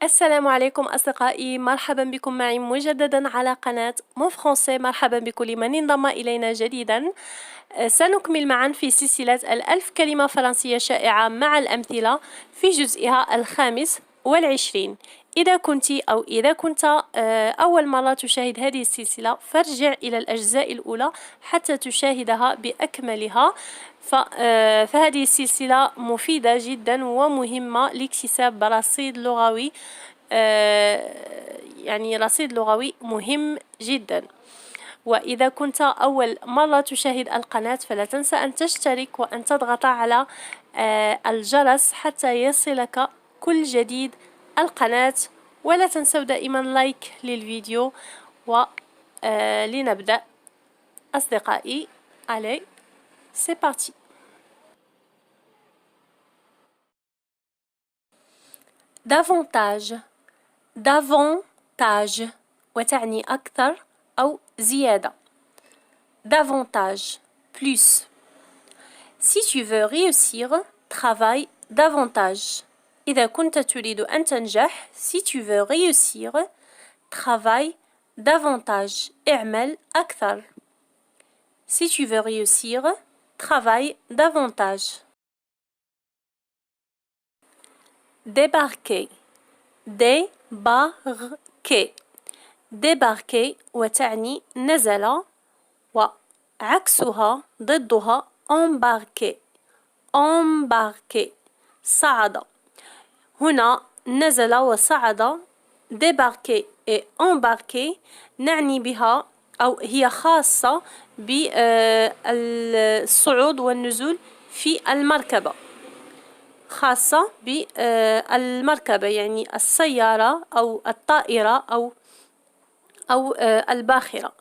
السلام عليكم أصدقائي، مرحبا بكم معي مجددا على قناة مون فرونسي. مرحبا بكل من انضم إلينا جديدا. سنكمل معا في سلسلة الألف كلمة فرنسية شائعة مع الأمثلة في جزئها الخامس والعشرين. إذا كنت أو إذا كنت أول مرة تشاهد هذه السلسلة فارجع إلى الأجزاء الأولى حتى تشاهدها بأكملها. فهذه السلسلة مفيدة جدا ومهمة لاكتساب رصيد لغوي، يعني رصيد لغوي مهم جدا. وإذا كنت أول مرة تشاهد القناة فلا تنسى أن تشترك وأن تضغط على الجرس حتى يصلك كل جديد القناة، ولا تنسوا دائما لايك للفيديو. ولنبدأ أصدقائي. Allez, c'est parti. davantage davantage وتعني أكثر أو زيادة. davantage plus. Si tu veux réussir, travaille davantage. إذا كنت تريد أن تنجح، si tu veux réussir, travaille davantage. اعمل أكثر. Si tu veux réussir, travaille davantage. débarquer débarquer débarquer وتعني نزل، وعكسها ضدها embarquer embarquer صعد. هنا نزل وصعد débarquer et embarquer نعني بها أو هي خاصة بالصعود والنزول في المركبة، خاصة بالمركبة يعني السيارة أو الطائرة أو الباخرة.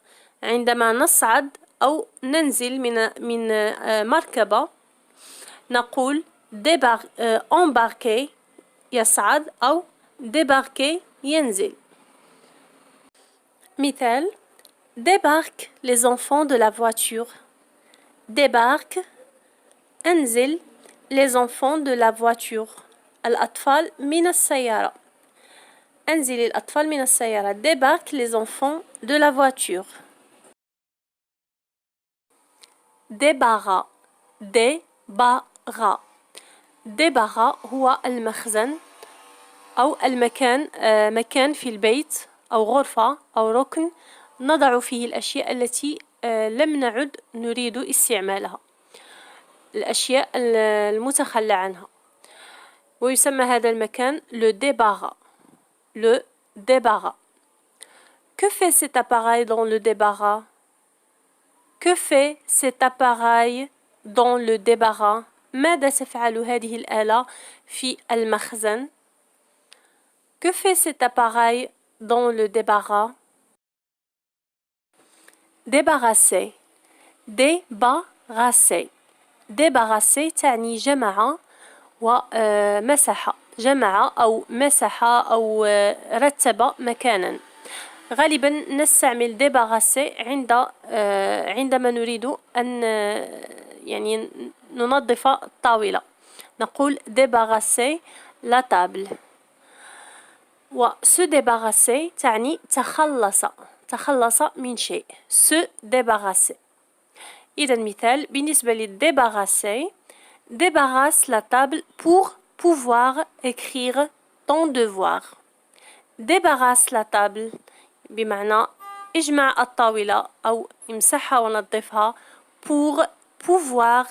عندما نصعد أو ننزل من مركبة نقول embarquer يصعد أو débarquer ينزل. مثال: débarque les enfants de la voiture. débarque انزل les enfants de la voiture. الأطفال من السيارة. انزل الأطفال من السيارة. débarque les enfants de la voiture. débarras débarras débarras هو المخزن أو المكان، مكان في البيت أو غرفة أو ركن نضع فيه الأشياء التي لم نعد نريد استعمالها، الأشياء المتخلى عنها، ويسمى هذا المكان le débarras. le débarras. Que fait cet appareil dans le débarras? Que fait cet appareil dans le débarras? ماذا تفعل هذه الآلة في المخزن؟ Que fait cet appareil dans le débarras? débarrasser débarrasser débarrasser تعني جمع ومسح، جمع أو مسح أو رتب مكانا. غالبا نستعمل débarrasser عندما نريد أن يعني ننظف الطاولة، نقول débarrasser la table. و se débarrasser تعني تخلص من شيء. se débarrasser. إذا مثال بالنسبة للديباغاسي: débarrasse la table pour pouvoir écrire ton devoir. débarrasse la table بمعنى اجمع الطاولة أو امسحها ونظفها pour pouvoir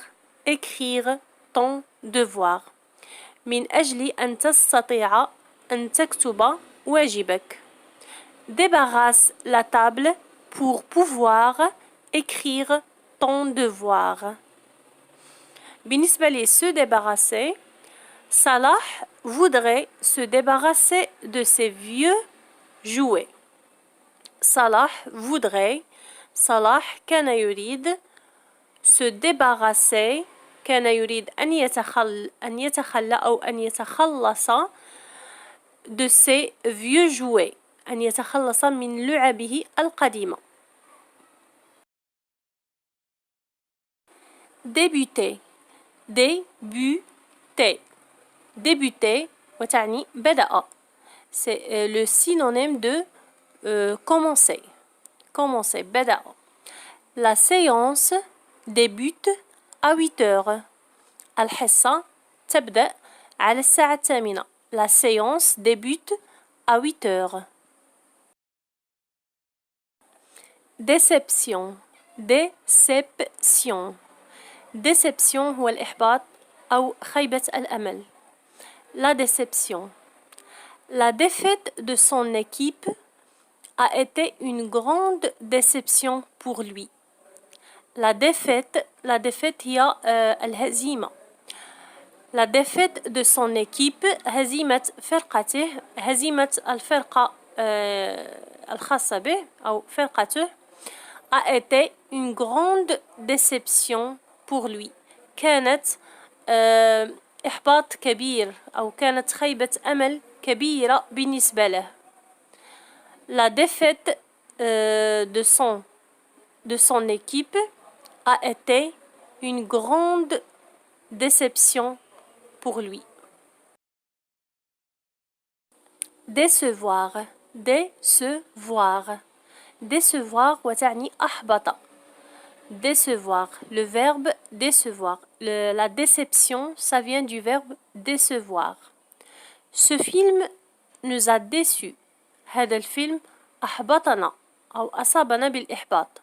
écrire ton devoir، من أجل أن تستطيع أن تكتب واجبك. débarrasse la table pour pouvoir écrire ton devoir. بالنسبة لي se débarrasser: Salah voudrait se débarrasser de ses vieux jouets. Salah voudrait، Salah كان يريد، se débarrasser كان يريد أن يتخلى أو أن يتخلص de ses vieux jouets، أن يتخلص من لعبه القديمة. débuter débuter débuter وتعني بدأ. c'est le synonyme de commencer. Commencer. بدأ. La séance débute à 8 heures. الحصة تبدأ على الساعة 8. La séance débute à 8 heures. Déception. Déception. Déception هو الإحباط أو خيبة الأمل. La déception. La défaite de son équipe a été une grande déception pour lui. La défaite هي الهزيمة. La défaite de son équipe هزيمة فرقته هزيمة الفرقة الخاصة به أو فرقته a été une grande déception pour lui. كانت إحباط كبير أو كانت خيبة أمل كبيرة بالنسبة له. La défaite de son équipe a été une grande déception pour lui. Décevoir. Décevoir. Décevoir وتعني أحبط. Décevoir. Le verbe décevoir. La déception, ça vient du verbe décevoir. Ce film nous a déçus. هذا الفيلم أحبطنا أو أصابنا بالإحباط.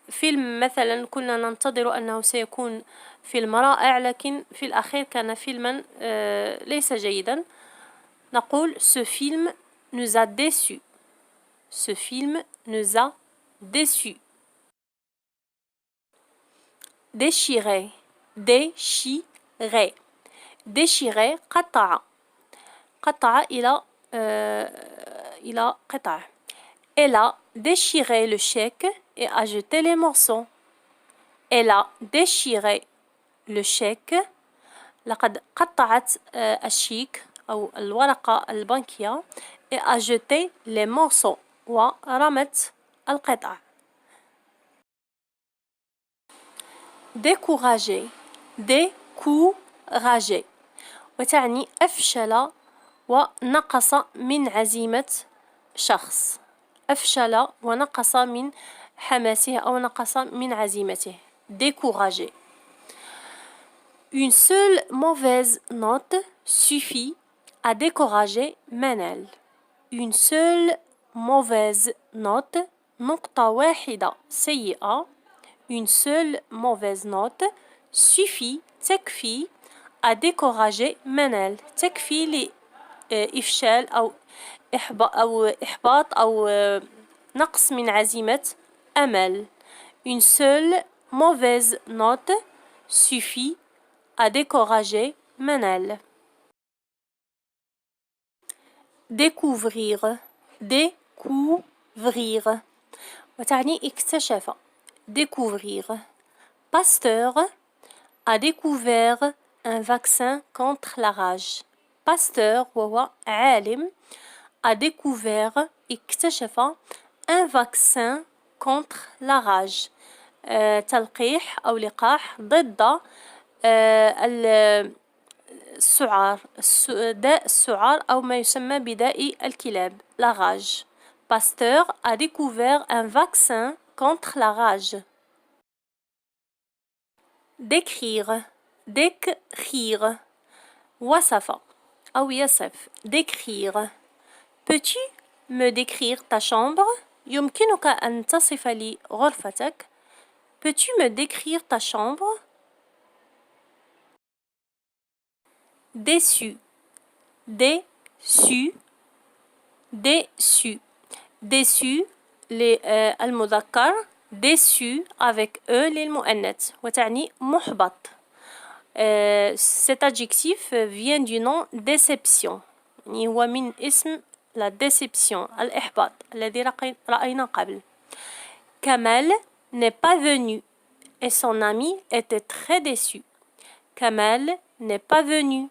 فيلم مثلا كنا ننتظر أنه سيكون فيلم رائع لكن في الأخير كان فيلما ليس جيدا. نقول ce film nous a déçus. Ce film nous a déçus. Déchirer. Déchirer. Déchirer قطع. قطع إلى قطع. Elle a déchiré le chèque et a jeté les morceaux. Elle a déchiré le chèque. لقد قطعت الشيك أو الورقة البنكية et a jeté les morceaux ورمت القطع. Découragé. Découragé وتعني أفشل ونقص من عزيمة شخص. أفشل ونقص من حماسه أو نقص من عزيمته. Découragé. Une seule mauvaise note suffit à décourager Manel. Une seule mauvaise note نقطة واحدة سيئة. Une seule mauvaise note suffit تكفي à décourager Manel. تكفي لإفشال أو إحباط أو نقص من عزيمة أمل. Une seule mauvaise note suffit à décourager Manel. Découvrir. Découvrir وتعني اكتشف. Découvrir. Pasteur a découvert un vaccin contre la rage. Pasteur وهو عالم a découvert اكتشف un vaccin contre la rage. تلقيح أو لقاح ضد السعار. داء السعار أو ما يسمى بداء الكلاب. La rage. Pasteur a découvert un vaccin contre la rage. Décrire. Décrire. وصف أو يصف. Décrire. Peux-tu me décrire ta chambre? يمكنك أن تصف لي غرفتك. Peux-tu me décrire ta chambre? Déçu. Déçu. Déçu. Déçu المذكر. Déçu avec E للمؤنث وتعني محبط. Cet adjectif vient du nom déception. يعني هو من اسم la déception الإحباط الذي رأينا قبل. Kamal n'est pas venu et son ami était très déçu. Kamal n'est pas venu.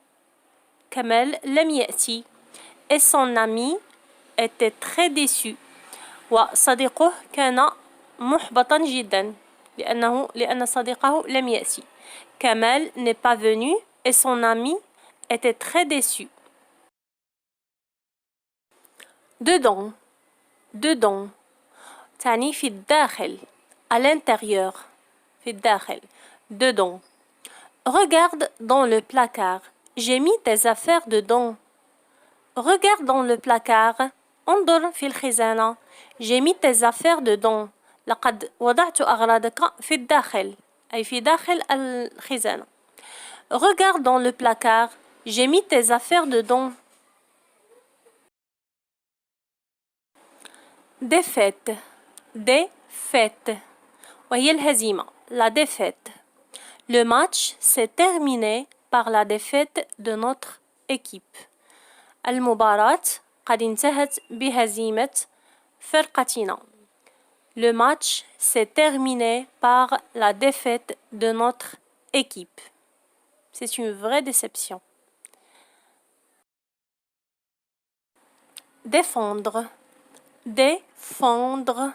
Kamal لم يأتي et son ami était très déçu. وصديقه كان محبطا جدا لأن صديقه لم يأتي. Kamal n'est pas venu et son ami était très déçu. dedans dedans تعني في الداخل à l'intérieur في الداخل dedans. Regarde dans le placard. J'ai mis tes affaires dedans. Regarde dans le placard. انظر في الخزانة. J'ai mis tes affaires dedans. لقد وضعت أغراضك في الداخل أي في داخل الخزانة. Regarde dans le placard. J'ai mis tes affaires dedans. Défaite. Défaite. وهي الهزيمة. La défaite. Le match s'est terminé par la défaite de notre équipe. المباراة قد انتهت بهزيمة فرقتنا. Le match s'est terminé par la défaite de notre équipe. C'est une vraie déception. Défendre. Défendre.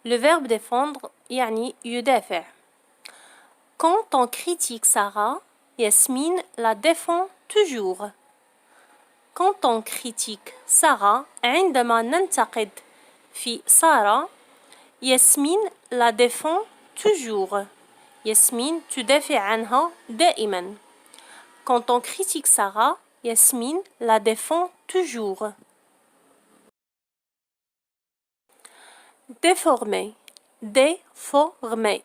Le verbe défendre يعني يدافع. Quand on critique Sarah, Yasmine la défend toujours. Quand on critique Sarah, عندما ننتقد في سارة, Yasmine la défend toujours. Yasmine تدافع عنها دائما. Quand on critique Sarah, Yasmine la défend toujours. Déformer. Déformer.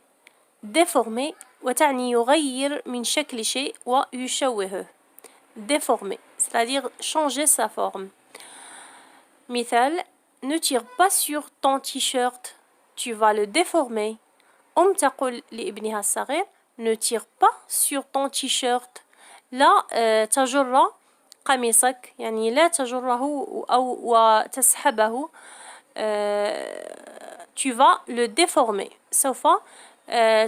Déformer وتعني يغير من شكل شيء ويشوهه. Déformer, c'est-à-dire changer sa forme. مثال, ne tire pas sur ton t-shirt, tu vas le déformer. تقول لابنها الصغير, ne tire pas sur ton t-shirt. لا تجر قميصك, يعني لا تجره أو وتسحبه. Tu vas le déformer. سوف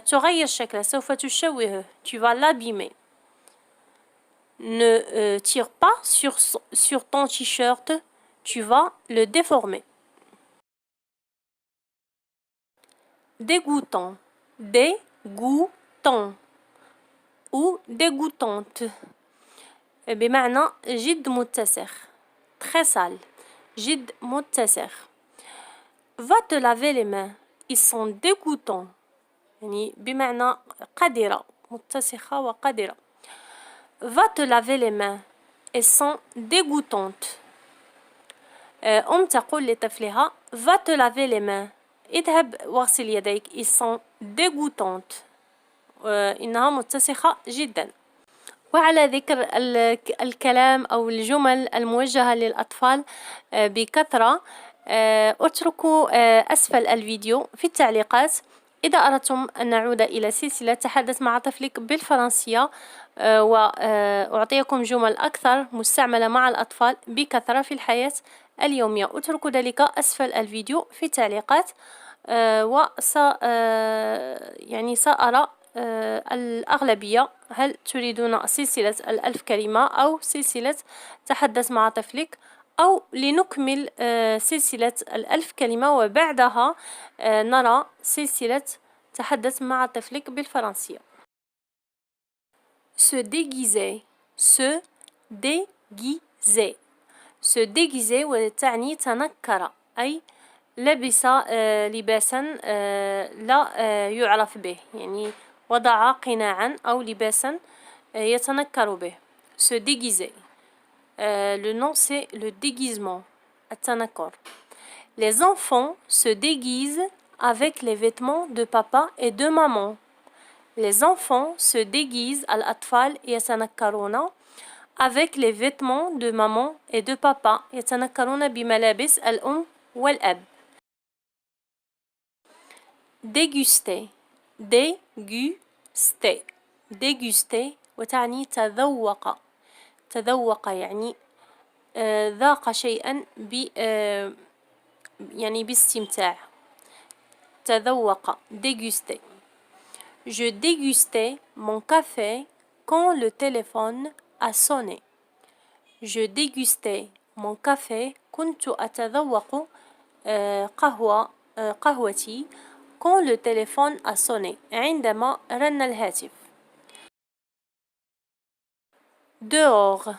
تغير شكله, سوف تشوهه. Tu vas l'abîmer. Ne tire pas sur ton t-shirt, tu vas le déformer. Dégoûtant. Dégoûtant. Ou dégoûtante. بمعنى جد متسخ. Très sale. جد متسخ. Va te laver les mains. Ils sont dégoûtants. يعني بمعنى قذرة. متسخة وقذرة. Va te laver les mains. Elles sont dégoûtantes. تقول لطفلها va te laver les mains. اذهب واغسل يديك. Ils sont dégoûtantes. إنها متسخة جدا. وعلى ذكر الكلام أو الجمل الموجهة للأطفال بكثرة, اتركوا أسفل الفيديو في التعليقات إذا أردتم أن نعود إلى سلسلة تحدث مع طفلك بالفرنسية, وأعطيكم جمل أكثر مستعملة مع الأطفال بكثرة في الحياة اليومية. اتركوا ذلك أسفل الفيديو في التعليقات, يعني سأرى الأغلبية هل تريدون سلسلة الألف كلمة أو سلسلة تحدث مع طفلك, أو لنكمل سلسلة الألف كلمة وبعدها نرى سلسلة تحدث مع طفلك بالفرنسية. Se déguiser. Se déguiser. Se déguiser وتعني تنكر, أي لبس لباسا لا يعرف به, يعني وضع قناعا أو لباسا يتنكر به. Se déguiser. Le nom c'est le déguisement, التنكر. Les enfants se déguisent avec les vêtements de papa et de maman. Les enfants se déguisent, الأطفال يتنكرون avec les vêtements de maman et de papa, يتنكرون بملابس الأم والأب. Déguster. Déguster. Déguster وتعني تذوق. تذوق يعني ذاق شيئا يعني باستمتاع. تذوق. Déguster. Je dégustais mon café quand le téléphone a sonné. Je dégustais mon café. كنت أتذوق قهوتي quand le téléphone a sonné. عندما رن الهاتف. Dehors.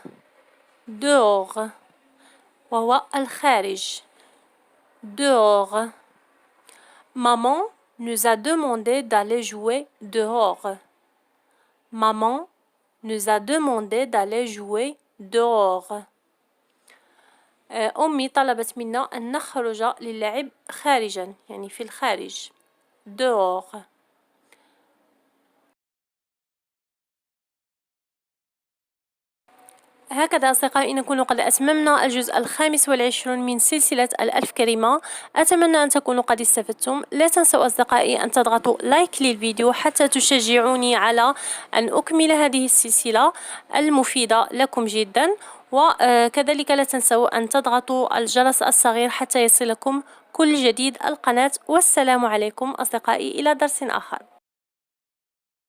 Dehors. وهو الخارج. dehors. Maman nous a demandé d'aller jouer dehors. Maman nous a demandé d'aller jouer dehors. أمي طلبت منا أن نخرج للعب خارجا، يعني في الخارج. dehors. هكذا أصدقائي نكون قد أتممنا الجزء 25 من سلسلة الألف كلمة. أتمنى أن تكونوا قد استفدتم. لا تنسوا أصدقائي أن تضغطوا لايك للفيديو حتى تشجعوني على أن أكمل هذه السلسلة المفيدة لكم جدا، وكذلك لا تنسوا أن تضغطوا الجرس الصغير حتى يصلكم كل جديد القناة. والسلام عليكم أصدقائي، إلى درس آخر.